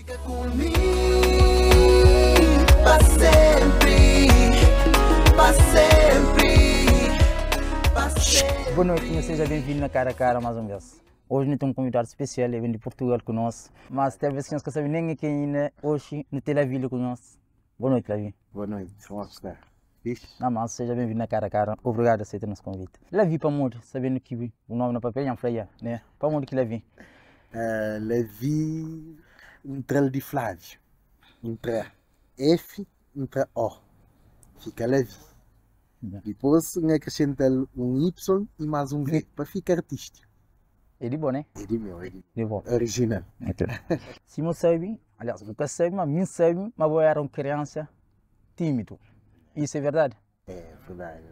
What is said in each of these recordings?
Fica comigo para sempre, para sempre, para sempre. Boa noite, seja bem-vindo na Cara a Cara mais uma vez. Hoje nós temos um convidado especial, ele vem de Portugal conosco, mas talvez vocês não sabem nem quem ainda hoje no Telaville conosco. Boa noite, Lavi. Boa noite, como está? Fixe? Não, mas seja bem-vindo na Cara a Cara. Obrigado por aceitar nosso convite. Lavi para morrer, sabendo que o nome no papel é Freia, né? Para morrer que Lavi. Levi, entre de Flávio, entre F, entre O, fica Levi. Depois acrescenta um Y e mais um V, para ficar artístico. É de bom, né? É de meu, é De bom. original. Se não sabe, aliás, nunca sabe, mas mim sabe, mas eu era uma criança tímido. Isso é verdade? É verdade.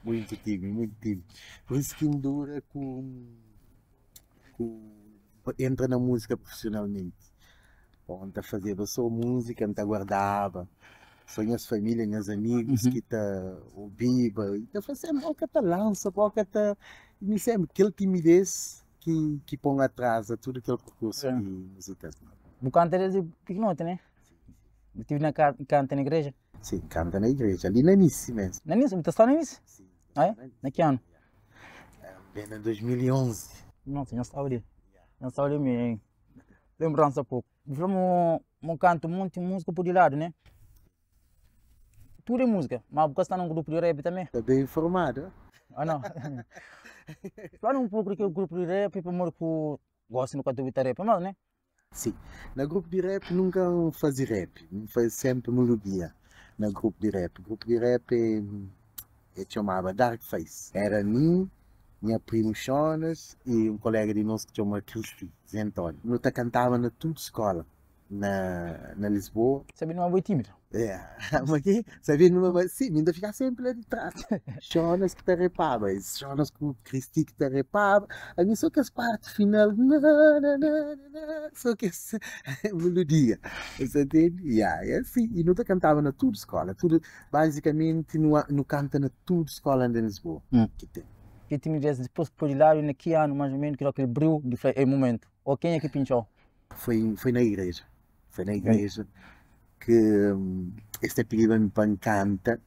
Muito tímido, muito tímido. Por isso que me dura entra na música profissionalmente. Bom, a fazer, eu sou música, não guardava. Foi minhas famílias, meus amigos que tá ouviam. Então foi sempre boca tá lança, boca tá. Me sempre aquele timidez que põe atrás a tudo aquele percurso que música. O canto é de pequenote, né? Eu estive na canta na igreja. Sim, canta na igreja, ali no início mesmo. Na início, você está no início? Sim, Ah, é? Na que ano? bem em 2011. Nossa, já estava ali. Já estava ali mesmo. Lembrança pouco. Vamos um canto muito música por de lado, né? Tudo é música, mas você está num grupo de rap também? Está bem informado. Ah, não. Fala um pouco daquele grupo de rap, para o que gosta do canto de rap, mas, né? Sim, no grupo de rap nunca fazia rap, faz sempre melodia. No grupo de rap. O grupo de rap chamava Dark Face. Era mim, minha primo Jonas e um colega de nós que chama Cristi, Zé Antônio. Nós cantava na tudo escola, na Lisboa. Sabe, não é muito tímido. É, mas que, sabia, sim, ainda ficar sempre lá de trás. Jonas que te repava, Jonas com o Cristi que te repava. A mim só que as partes final, só que essa melodia. Você entende? É assim. E nós cantava na tudo escola, tudo, basicamente no canta na tudo escola de Lisboa. Que tem. Que timidez depois por de lado, naquele ano mais ou menos, que era aquele brilho de momento. Ou quem é que pinchou? Foi na igreja. Foi na igreja. Que este apelido me canta,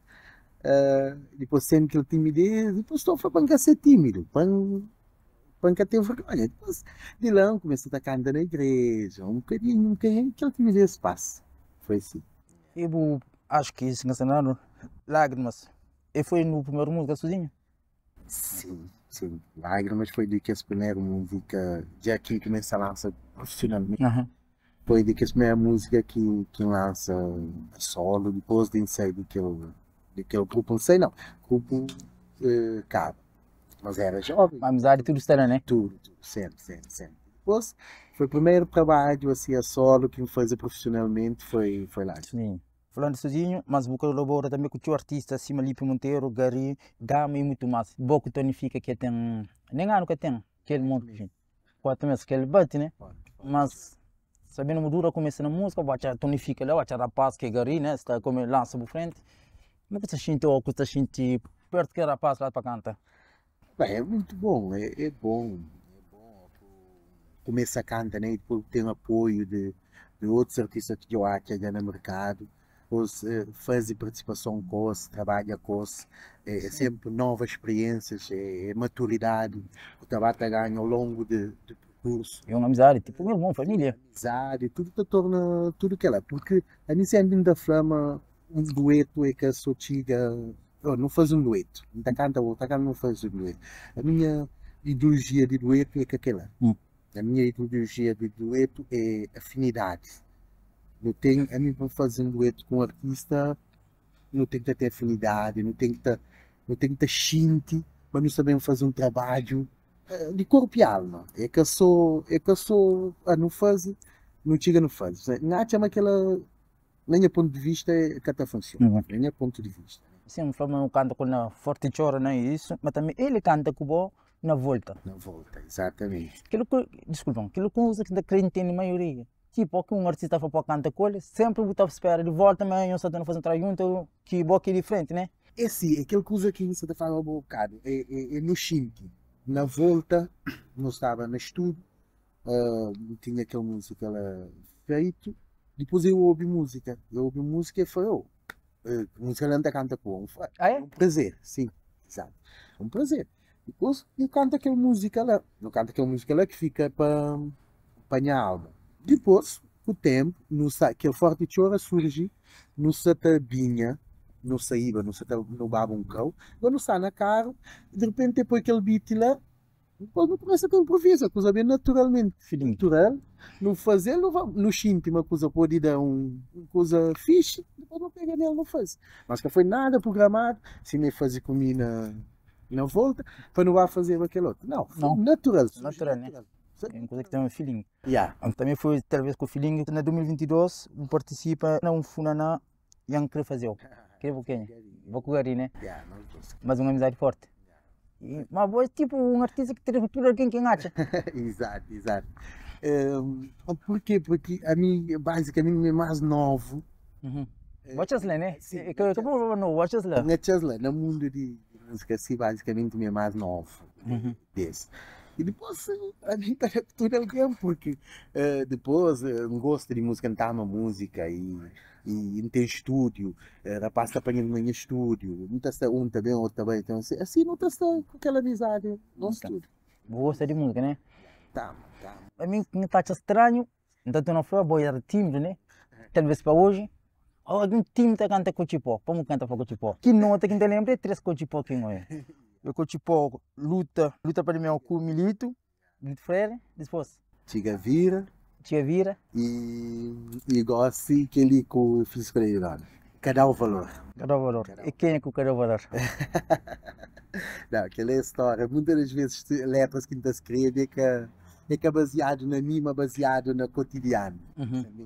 depois sempre que ele timidez, depois estou para ser tímido, para ter vergonha. Depois de lá comecei a cantar na igreja, um bocadinho, que a timidez passa. Foi assim. Eu acho que isso ensinando lágrimas. E foi no primeiro música sozinho? Sim. Lágrimas foi de que a primeira música, já que começa a lançar profissionalmente. Foi de que a primeira música que lança solo, depois de sair daquele grupo, não sei não, grupo Cabo. Mas era jovem. A amizade tudo estará, né? Tudo, sempre. Depois, foi o primeiro trabalho assim a solo que me fazia profissionalmente, foi lá. Sim. Falando sozinho, mas vou colaborar também com o teu artista, assim, Lipe Monteiro, Gary, Gama e muito mais. Boa tonifica que tem, nem ano que tem, aquele monte de gente. 4 meses que ele bate, né? Mas sabendo mudura começa na música, vai tonifica lá, vai rapaz que é Gary, né? Está como lança por frente. Como é que você sente ou que você sente perto que rapaz lá para cantar? Bem, é muito bom, é bom. Começa a cantar, né? E depois tem apoio de outros artistas que eu acho que no mercado. Os fazem participação com os, trabalha com os, sempre novas experiências, maturidade, o trabalho que ganha ao longo do percurso. É uma amizade, tipo meu irmão, família. Amizade, tudo te torna tudo que é lá, porque a mim sempre da flama um dueto é que a sua tiga, não faz um dueto, não canta outra, não faz um dueto. A minha ideologia de dueto é que aquela. A minha ideologia de dueto é afinidade. Não tem, a mim para fazer um dueto com um artista, não tem que ter afinidade, não tem que ter xinte, mas não sabemos fazer um trabalho de corpo e alma. É que eu sou, não faz, não chega, não faz. Não chama aquela, nem a ponto de vista é que até funciona, nem a ponto de vista. Sim, o Flamengo canta com a forte chora, não é isso, mas também ele canta com o na volta. Na volta, exatamente. Desculpa, aquilo que usa que da crente na maioria. Tipo, que um artista for para cantar com ele, sempre estava espera de volta, mas eu só estou fazendo trajeto que boca é diferente, né? É sim, aquele que usa que você está falando um bocado, é no Xinti. Na volta, não estava no estudo, tinha aquela música lá feito, depois eu ouvi música. Eu ouvi música e falei, oh, música lenta canta com Ah, é é? um prazer, sim, exato. É um prazer. Depois eu canto aquela música lá. Eu canto aquela música lá que fica para a minha alma. Depois, com o tempo, aquele Forte Chora surge no Satabinha, no Saíba, no Babuncão. Quando está na carro, de repente depois aquele beat lá, depois não começa a improvisar, a coisa bem naturalmente. Feeling. Natural, não fazer, não sinto uma coisa pode dar uma coisa fixe, depois não pega nele, não faz. Mas que foi nada programado, se nem fazer comigo na volta, para não vá fazer aquele outro. Não, foi Não. natural. surge Natural, né? natural. É uma coisa que tem um feeling. Yeah. Também foi talvez com o feeling. Na 2022, participa na Funana Yang queria fazer. Queria o quê? Vou com o Gari, né? Yeah, nós dois. Mas uma amizade forte. Mas vou tipo um artista que tem futuro alguém que acha. Exato, exato. Por quê? Porque a mim, basicamente, é mais novo. Watches lá, né? Sim, É que eu não watches lá. Na Tesla, no mundo de música, assim, basicamente, é mais novo. Desse. E depois, a mim está tudo alguém, porque depois, gosto de música, cantar uma música e não tem estúdio, rapaz está apanhando em estúdio, não está um também, outro também, então assim não está com aquela amizade no estúdio. Gosta de música, né? Tá. A mim que me tá estranho, então tu não foi boiar tímido, né? Talvez para hoje, alguém tímido tá canta cochipó, como canta para cochipó. Que nota que não te lembra é 3 cochipó que não é. O cochipó luta para mim com o Milito, Milito Freire, depois Tiga vira Tia Vira, e gosto que ele com o físico dele lá. Cadê o valor? cadê o valor? E quem é que o cadê o valor? Não, aquela é a história. Muitas das vezes letras que a gente escreve é que é baseado na mima, baseado no cotidiano.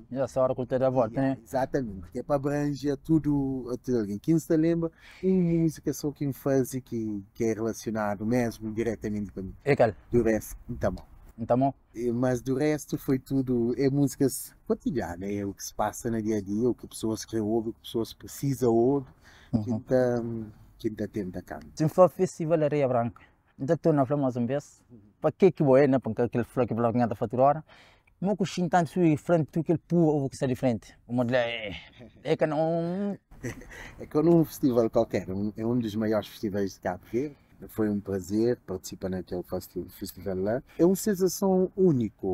Já essa hora a cultura da volta, né? Exatamente, que é para abranger tudo alguém. Quem se lembra, uma música só quem faz e que é relacionado mesmo diretamente com mim. E cal? Do resto, então bom. Então, bom. Mas do resto foi tudo, é músicas cotidianas, é o que se passa no dia a dia, o que pessoas querem ouvir, o que pessoas precisam ouvir, que ainda tenta cantar. Se for festival Areia Branca, então tu não falamos uma vez, para que é, né? Porque aquele flor que vai ganhar faturar, mas que o tanto em frente, tu que ele pua que está de frente. O modelo é que não. É que num festival qualquer, é um dos maiores festivais de Cabo Verde. Foi um prazer participar naquele festival lá. É uma sensação única,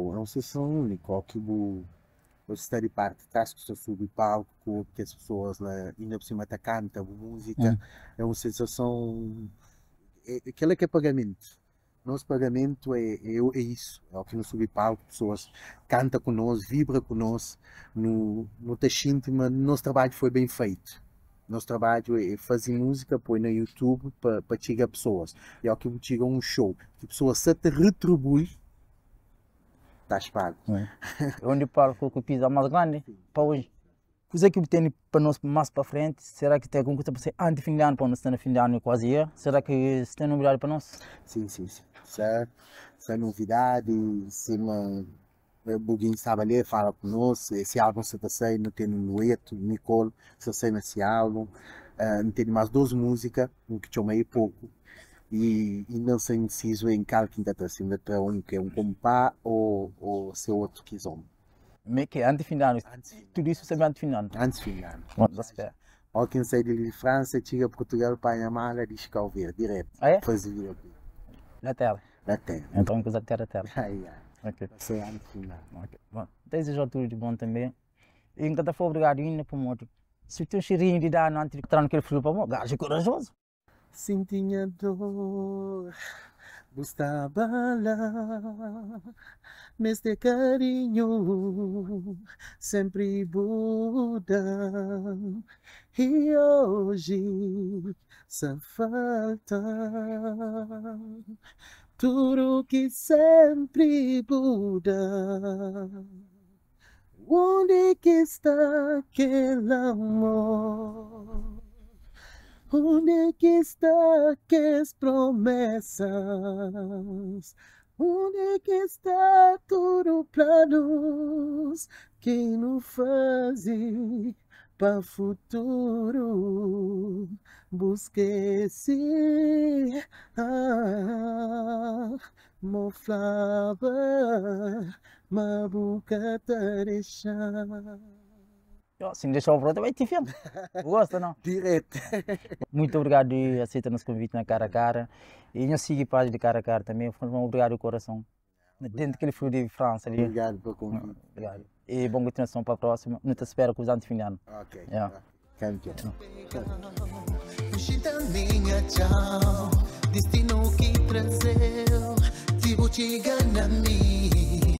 ao que você está de parte de trás, que estou sobre o palco, que as pessoas lá, ainda por cima tá cantam música. É uma sensação, aquele que é pagamento. Nosso pagamento é isso, é o que nos sobe palco, pessoas cantam conosco, vibram conosco, no íntima, nosso trabalho foi bem feito. Nosso trabalho é fazer música, põe no YouTube para chegar a pessoas. E ao que chega um show, que a pessoa se te retribui, estás pago. É onde o palco que pisa mais grande para hoje. Coisa que tem para nós mais para frente, será que tem alguma coisa para ser antes de fim de ano, para nós estar no fim de ano quase é? Será que se tem novidade para nós? Sim. Essa novidade, se alguém sabe ali, fala conosco, esse álbum se está saindo, não tem um dueto, Nicole, se sai nesse álbum, não tem mais 12 músicas, o que chama aí pouco, e não sei indeciso em qual que está sendo, que é um compá ou se outro que são. Meio que antes de fim de ano, tudo isso sempre antes de fim de ano. Antes de fim de ano. Vamos esperar. Ou quem sai de França, chega a Portugal para a mala de Escalver, direto. Ah, é? Faz vir aqui. Da terra. Da terra. Então, coisa terra. Aí, Ok. passei antes de fim de ano. Ok. Bom, desejo tudo de bom também. E enquanto for obrigado ainda por modo. Se tu cheirinho de dar antes de entrar naquele frio para modo, gajo corajoso. Sentia dor, gostava lá, mas de carinho sempre muda. E hoje só falta tudo que sempre muda. Onde que está aquele amor? Onde que está aquelas promessas? Onde que está tudo planos que não fazem para futuro? Busque-se mo flower, mabuka tarisha. Se me deixar o pronto, vai te ver. Gosta, não? Direto. Muito obrigado por aceitar nosso convite na Cara a Cara. E não siga a página de Cara a Cara também. Obrigado de coração. Dentro daquele frio de França ali. Obrigado pelo convite. Obrigado. E boa continuação para a próxima. Não te espero com os anos de fim de ano. Ok. Yeah. Thank you. Fugida minha tchau, destino que trazeu, tipo chega na minha.